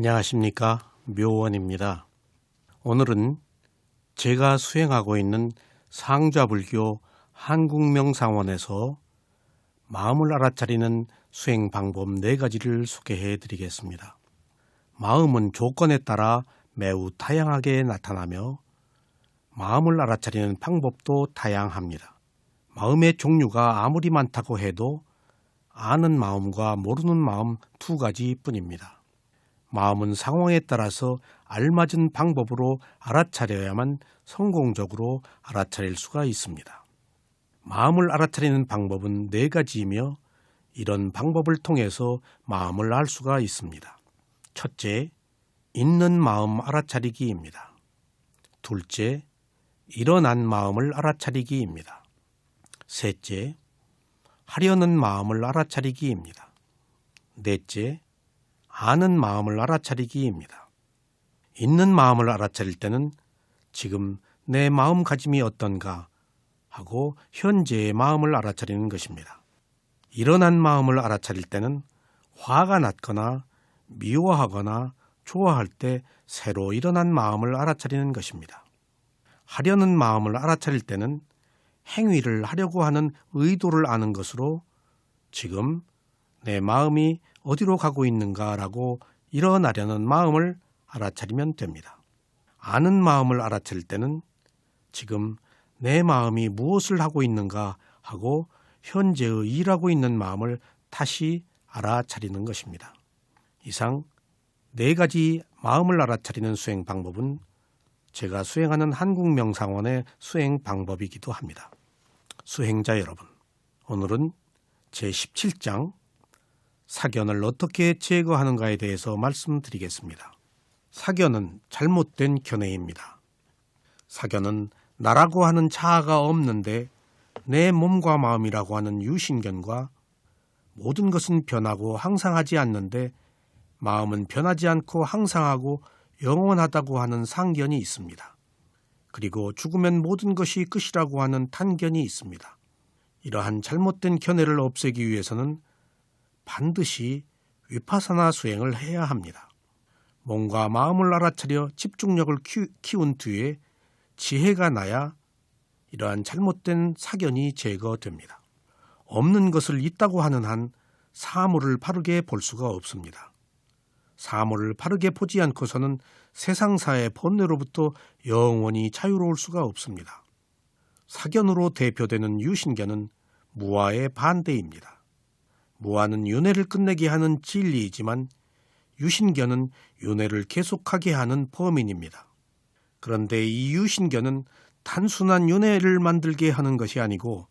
안녕하십니까, 묘원입니다. 오늘은 제가 수행하고 있는 상좌불교 한국명상원에서 마음을 알아차리는 수행 방법 4가지를 소개해 드리겠습니다. 마음은 조건에 따라 매우 다양하게 나타나며 마음을 알아차리는 방법도 다양합니다. 마음의 종류가 아무리 많다고 해도 아는 마음과 모르는 마음 2가지 뿐입니다. 마음은 상황에 따라서 알맞은 방법으로 알아차려야만 성공적으로 알아차릴 수가 있습니다. 마음을 알아차리는 방법은 4가지이며 이런 방법을 통해서 마음을 알 수가 있습니다. 첫째, 있는 마음 알아차리기입니다. 둘째, 일어난 마음을 알아차리기입니다. 셋째, 하려는 마음을 알아차리기입니다. 넷째, 아는 마음을 알아차리기입니다. 있는 마음을 알아차릴 때는 지금 내 마음가짐이 어떤가 하고 현재의 마음을 알아차리는 것입니다. 일어난 마음을 알아차릴 때는 화가 났거나 미워하거나 좋아할 때 새로 일어난 마음을 알아차리는 것입니다. 하려는 마음을 알아차릴 때는 행위를 하려고 하는 의도를 아는 것으로 지금 내 마음이 어디로 가고 있는가라고 일어나려는 마음을 알아차리면 됩니다. 아는 마음을 알아차릴 때는 지금 내 마음이 무엇을 하고 있는가 하고 현재의 일하고 있는 마음을 다시 알아차리는 것입니다. 이상 4가지 마음을 알아차리는 수행 방법은 제가 수행하는 한국명상원의 수행 방법이기도 합니다. 수행자 여러분, 오늘은 제17장 사견을 어떻게 제거하는가에 대해서 말씀드리겠습니다. 사견은 잘못된 견해입니다. 사견은 나라고 하는 자아가 없는데 내 몸과 마음이라고 하는 유신견과 모든 것은 변하고 항상하지 않는데 마음은 변하지 않고 항상하고 영원하다고 하는 상견이 있습니다. 그리고 죽으면 모든 것이 끝이라고 하는 탄견이 있습니다. 이러한 잘못된 견해를 없애기 위해서는 반드시 위파사나 수행을 해야 합니다. 몸과 마음을 알아차려 집중력을 키운 뒤에 지혜가 나야 이러한 잘못된 사견이 제거됩니다. 없는 것을 있다고 하는 한 사물을 바르게 볼 수가 없습니다. 사물을 바르게 보지 않고서는 세상사의 번뇌로부터 영원히 자유로울 수가 없습니다. 사견으로 대표되는 유신견은 무아의 반대입니다. 무아는 윤회를 끝내게 하는 진리이지만 유신견은 윤회를 계속하게 하는 범인입니다. 그런데 이 유신견은 단순한 윤회를 만들게 하는 것이 아니고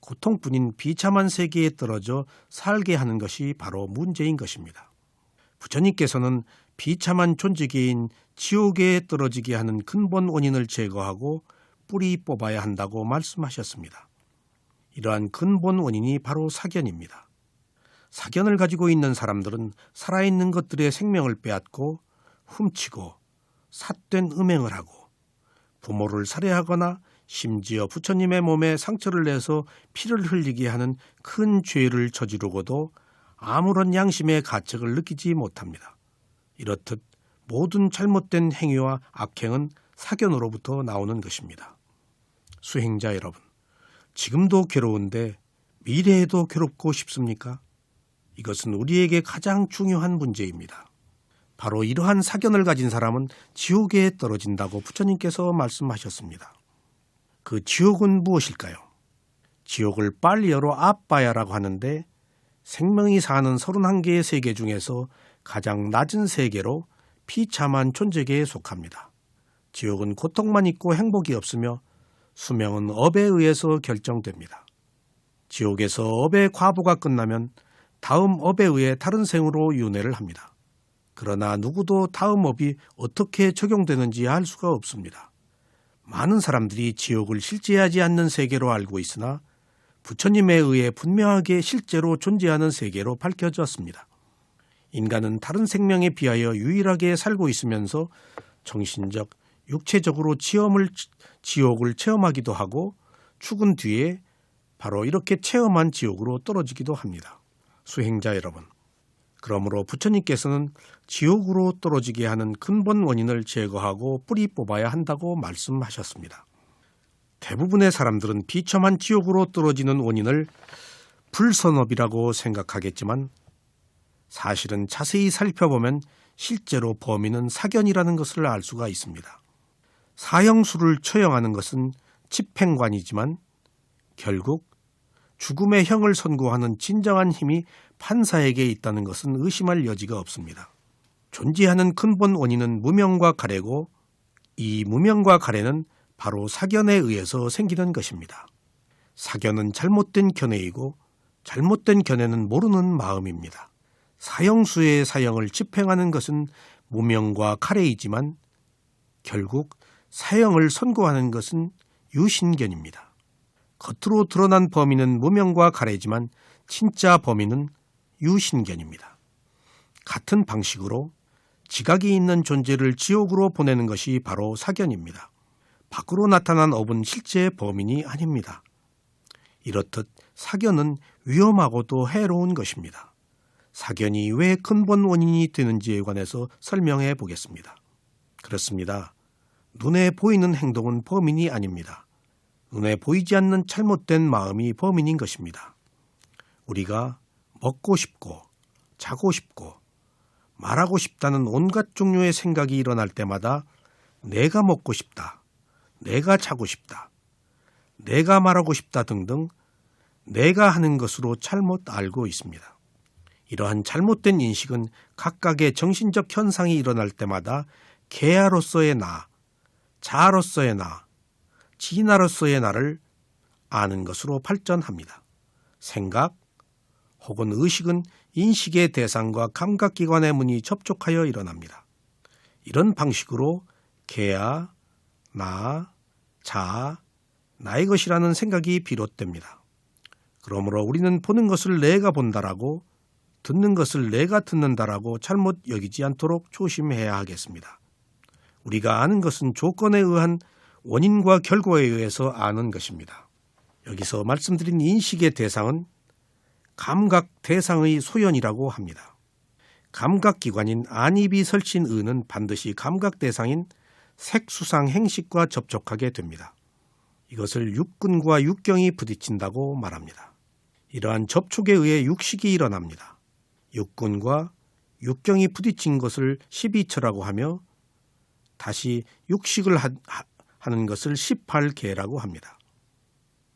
고통뿐인 비참한 세계에 떨어져 살게 하는 것이 바로 문제인 것입니다. 부처님께서는 비참한 존재계인 지옥에 떨어지게 하는 근본 원인을 제거하고 뿌리 뽑아야 한다고 말씀하셨습니다. 이러한 근본 원인이 바로 사견입니다. 사견을 가지고 있는 사람들은 살아있는 것들의 생명을 빼앗고 훔치고 삿된 음행을 하고 부모를 살해하거나 심지어 부처님의 몸에 상처를 내서 피를 흘리게 하는 큰 죄를 저지르고도 아무런 양심의 가책을 느끼지 못합니다. 이렇듯 모든 잘못된 행위와 악행은 사견으로부터 나오는 것입니다. 수행자 여러분, 지금도 괴로운데 미래에도 괴롭고 싶습니까? 이것은 우리에게 가장 중요한 문제입니다. 바로 이러한 사견을 가진 사람은 지옥에 떨어진다고 부처님께서 말씀하셨습니다. 그 지옥은 무엇일까요? 지옥을 빨리어로 아빠야라고 하는데 생명이 사는 31개의 세계 중에서 가장 낮은 세계로 비참한 존재계에 속합니다. 지옥은 고통만 있고 행복이 없으며 수명은 업에 의해서 결정됩니다. 지옥에서 업의 과보가 끝나면 다음 업에 의해 다른 생으로 윤회를 합니다. 그러나 누구도 다음 업이 어떻게 적용되는지 알 수가 없습니다. 많은 사람들이 지옥을 실제하지 않는 세계로 알고 있으나 부처님에 의해 분명하게 실제로 존재하는 세계로 밝혀졌습니다. 인간은 다른 생명에 비하여 유일하게 살고 있으면서 정신적, 육체적으로 지옥을 체험하기도 하고 죽은 뒤에 바로 이렇게 체험한 지옥으로 떨어지기도 합니다. 수행자 여러분, 그러므로 부처님께서는 지옥으로 떨어지게 하는 근본 원인을 제거하고 뿌리 뽑아야 한다고 말씀하셨습니다. 대부분의 사람들은 비참한 지옥으로 떨어지는 원인을 불선업이라고 생각하겠지만 사실은 자세히 살펴보면 실제로 범인은 사견이라는 것을 알 수가 있습니다. 사형수를 처형하는 것은 집행관이지만 결국 죽음의 형을 선고하는 진정한 힘이 판사에게 있다는 것은 의심할 여지가 없습니다. 존재하는 근본 원인은 무명과 가래고 이 무명과 가래는 바로 사견에 의해서 생기는 것입니다. 사견은 잘못된 견해이고 잘못된 견해는 모르는 마음입니다. 사형수의 사형을 집행하는 것은 무명과 가래이지만 결국 사형을 선고하는 것은 유신견입니다. 겉으로 드러난 범인은 무명과 가래지만 진짜 범인은 유신견입니다. 같은 방식으로 지각이 있는 존재를 지옥으로 보내는 것이 바로 사견입니다. 밖으로 나타난 업은 실제 범인이 아닙니다. 이렇듯 사견은 위험하고도 해로운 것입니다. 사견이 왜 근본 원인이 되는지에 관해서 설명해 보겠습니다. 그렇습니다. 눈에 보이는 행동은 범인이 아닙니다. 눈에 보이지 않는 잘못된 마음이 범인인 것입니다. 우리가 먹고 싶고 자고 싶고 말하고 싶다는 온갖 종류의 생각이 일어날 때마다 내가 먹고 싶다, 내가 자고 싶다, 내가 말하고 싶다 등등 내가 하는 것으로 잘못 알고 있습니다. 이러한 잘못된 인식은 각각의 정신적 현상이 일어날 때마다 개야로서의 나, 자아로서의 나, 진아로서의 나를 아는 것으로 발전합니다. 생각 혹은 의식은 인식의 대상과 감각기관의 문이 접촉하여 일어납니다. 이런 방식으로 개야, 나, 자, 나의 것이라는 생각이 비롯됩니다. 그러므로 우리는 보는 것을 내가 본다라고 듣는 것을 내가 듣는다라고 잘못 여기지 않도록 조심해야 하겠습니다. 우리가 아는 것은 조건에 의한 원인과 결과에 의해서 아는 것입니다. 여기서 말씀드린 인식의 대상은 감각 대상의 소연이라고 합니다. 감각기관인 안입이 설친 의는 반드시 감각 대상인 색수상 행식과 접촉하게 됩니다. 이것을 육근과 육경이 부딪힌다고 말합니다. 이러한 접촉에 의해 육식이 일어납니다. 육근과 육경이 부딪힌 것을 12처라고 하며 다시 육식을 하는 것을 18계라고 합니다.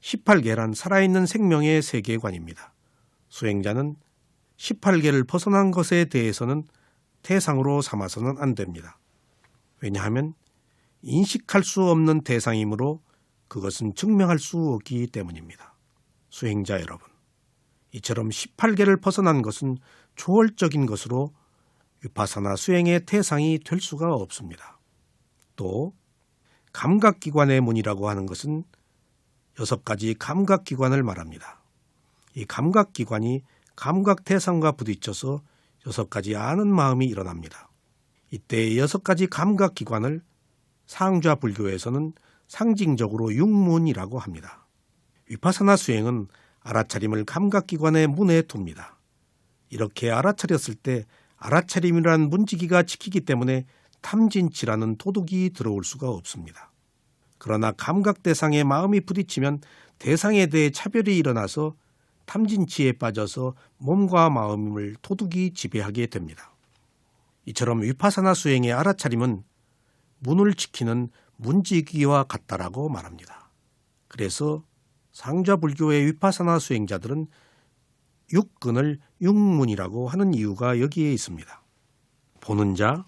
18계란 살아있는 생명의 세계관입니다. 수행자는 18계를 벗어난 것에 대해서는 대상으로 삼아서는 안 됩니다. 왜냐하면 인식할 수 없는 대상이므로 그것은 증명할 수 없기 때문입니다. 수행자 여러분, 이처럼 18계를 벗어난 것은 초월적인 것으로 위파사나 수행의 대상이 될 수가 없습니다. 또 감각기관의 문이라고 하는 것은 6가지 감각기관을 말합니다. 이 감각기관이 감각 대상과 부딪혀서 6가지 아는 마음이 일어납니다. 이때 6가지 감각기관을 상좌 불교에서는 상징적으로 육문이라고 합니다. 위파사나 수행은 알아차림을 감각기관의 문에 둡니다. 이렇게 알아차렸을 때 알아차림이라는 문지기가 지키기 때문에 탐진치라는 도둑이 들어올 수가 없습니다. 그러나 감각 대상의 마음이 부딪히면 대상에 대해 차별이 일어나서 탐진치에 빠져서 몸과 마음을 도둑이 지배하게 됩니다. 이처럼 위파사나 수행의 알아차림은 문을 지키는 문지기와 같다라고 말합니다. 그래서 상좌불교의 위파사나 수행자들은 육근을 육문이라고 하는 이유가 여기에 있습니다. 보는 자,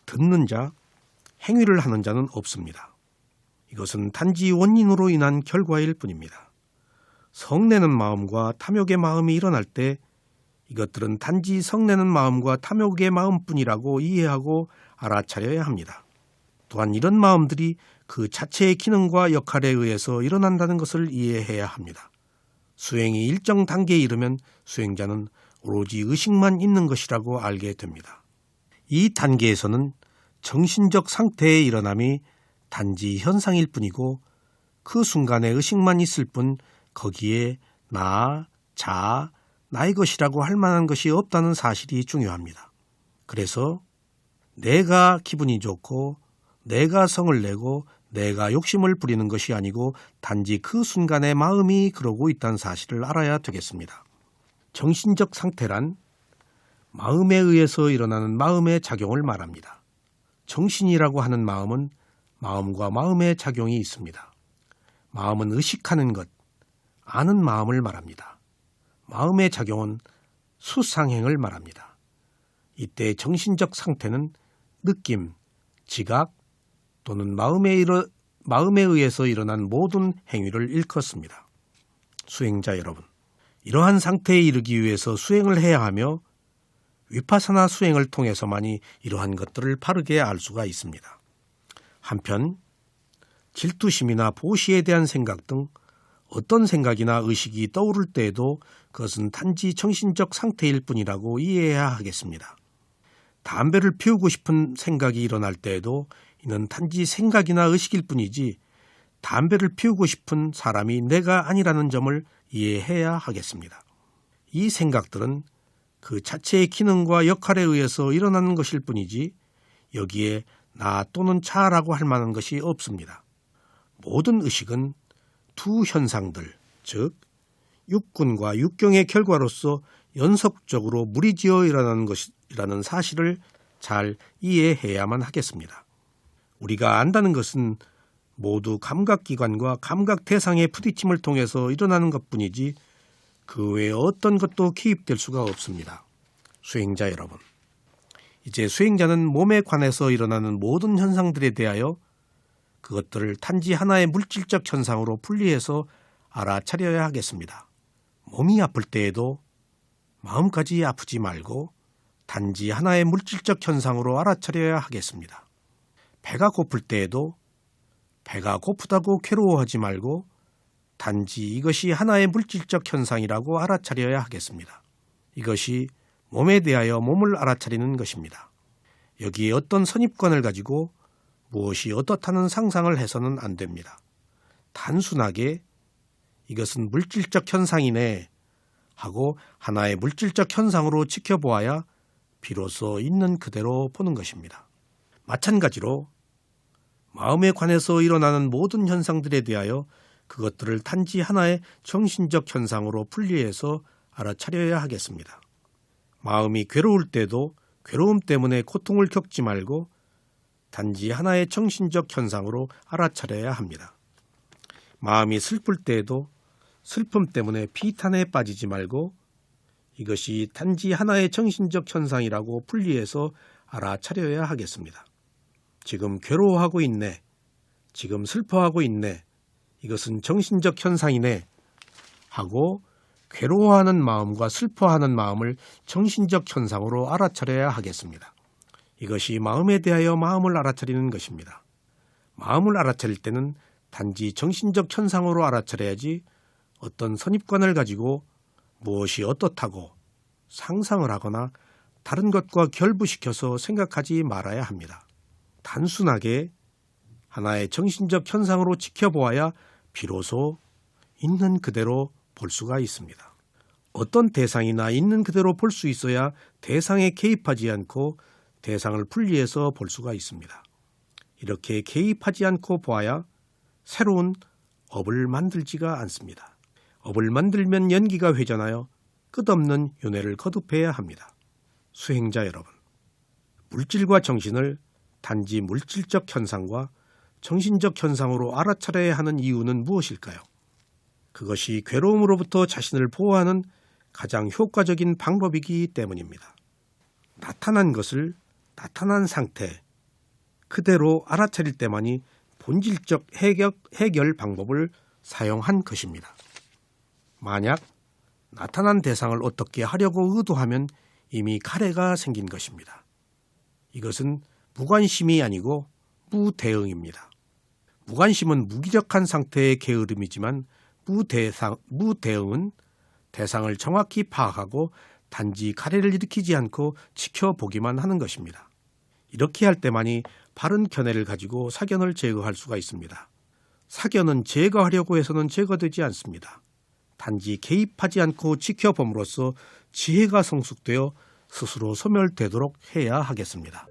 듣는 자, 행위를 하는 자는 없습니다. 이것은 단지 원인으로 인한 결과일 뿐입니다. 성내는 마음과 탐욕의 마음이 일어날 때 이것들은 단지 성내는 마음과 탐욕의 마음뿐이라고 이해하고 알아차려야 합니다. 또한 이런 마음들이 그 자체의 기능과 역할에 의해서 일어난다는 것을 이해해야 합니다. 수행이 일정 단계에 이르면 수행자는 오로지 의식만 있는 것이라고 알게 됩니다. 이 단계에서는 정신적 상태의 일어남이 단지 현상일 뿐이고 그 순간에 의식만 있을 뿐 거기에 나, 자, 나의 것이라고 할 만한 것이 없다는 사실이 중요합니다. 그래서 내가 기분이 좋고 내가 성을 내고 내가 욕심을 부리는 것이 아니고 단지 그 순간의 마음이 그러고 있다는 사실을 알아야 되겠습니다. 정신적 상태란 마음에 의해서 일어나는 마음의 작용을 말합니다. 정신이라고 하는 마음은 마음과 마음의 작용이 있습니다. 마음은 의식하는 것, 아는 마음을 말합니다. 마음의 작용은 수상행을 말합니다. 이때 정신적 상태는 느낌, 지각 또는 마음에 의해서 일어난 모든 행위를 일컫습니다. 수행자 여러분, 이러한 상태에 이르기 위해서 수행을 해야 하며 위파사나 수행을 통해서만이 이러한 것들을 바르게 알 수가 있습니다. 한편 질투심이나 보시에 대한 생각 등 어떤 생각이나 의식이 떠오를 때에도 그것은 단지 정신적 상태일 뿐이라고 이해해야 하겠습니다. 담배를 피우고 싶은 생각이 일어날 때에도 이는 단지 생각이나 의식일 뿐이지 담배를 피우고 싶은 사람이 내가 아니라는 점을 이해해야 하겠습니다. 이 생각들은 그 자체의 기능과 역할에 의해서 일어나는 것일 뿐이지 여기에 나 또는 자라고 할 만한 것이 없습니다. 모든 의식은 두 현상들, 즉 육군과 육경의 결과로서 연속적으로 무리지어 일어나는 것이라는 사실을 잘 이해해야만 하겠습니다. 우리가 안다는 것은 모두 감각기관과 감각 대상의 부딪힘을 통해서 일어나는 것뿐이지 그 외에 어떤 것도 개입될 수가 없습니다. 수행자 여러분, 이제 수행자는 몸에 관해서 일어나는 모든 현상들에 대하여 그것들을 단지 하나의 물질적 현상으로 분리해서 알아차려야 하겠습니다. 몸이 아플 때에도 마음까지 아프지 말고 단지 하나의 물질적 현상으로 알아차려야 하겠습니다. 배가 고플 때에도 배가 고프다고 괴로워하지 말고 단지 이것이 하나의 물질적 현상이라고 알아차려야 하겠습니다. 이것이 몸에 대하여 몸을 알아차리는 것입니다. 여기에 어떤 선입관을 가지고 무엇이 어떻다는 상상을 해서는 안 됩니다. 단순하게 이것은 물질적 현상이네 하고 하나의 물질적 현상으로 지켜보아야 비로소 있는 그대로 보는 것입니다. 마찬가지로 마음에 관해서 일어나는 모든 현상들에 대하여 그것들을 단지 하나의 정신적 현상으로 분리해서 알아차려야 하겠습니다. 마음이 괴로울 때도 괴로움 때문에 고통을 겪지 말고 단지 하나의 정신적 현상으로 알아차려야 합니다. 마음이 슬플 때에도 슬픔 때문에 비탄에 빠지지 말고 이것이 단지 하나의 정신적 현상이라고 분리해서 알아차려야 하겠습니다. 지금 괴로워하고 있네, 지금 슬퍼하고 있네, 이것은 정신적 현상이네 하고 괴로워하는 마음과 슬퍼하는 마음을 정신적 현상으로 알아차려야 하겠습니다. 이것이 마음에 대하여 마음을 알아차리는 것입니다. 마음을 알아차릴 때는 단지 정신적 현상으로 알아차려야지 어떤 선입관을 가지고 무엇이 어떻다고 상상을 하거나 다른 것과 결부시켜서 생각하지 말아야 합니다. 단순하게 하나의 정신적 현상으로 지켜보아야 비로소 있는 그대로 볼 수가 있습니다. 어떤 대상이나 있는 그대로 볼 수 있어야 대상에 개입하지 않고 대상을 분리해서 볼 수가 있습니다. 이렇게 개입하지 않고 보아야 새로운 업을 만들지가 않습니다. 업을 만들면 연기가 회전하여 끝없는 윤회를 거듭해야 합니다. 수행자 여러분, 물질과 정신을 단지 물질적 현상과 정신적 현상으로 알아차려야 하는 이유는 무엇일까요? 그것이 괴로움으로부터 자신을 보호하는 가장 효과적인 방법이기 때문입니다. 나타난 것을 나타난 상태 그대로 알아차릴 때만이 본질적 해결 방법을 사용한 것입니다. 만약 나타난 대상을 어떻게 하려고 의도하면 이미 가래가 생긴 것입니다. 이것은 무관심이 아니고 무대응입니다. 무관심은 무기력한 상태의 게으름이지만 무대응은 대상을 정확히 파악하고 단지 가래를 일으키지 않고 지켜보기만 하는 것입니다. 이렇게 할 때만이 바른 견해를 가지고 사견을 제거할 수가 있습니다. 사견은 제거하려고 해서는 제거되지 않습니다. 단지 개입하지 않고 지켜봄으로써 지혜가 성숙되어 스스로 소멸되도록 해야 하겠습니다.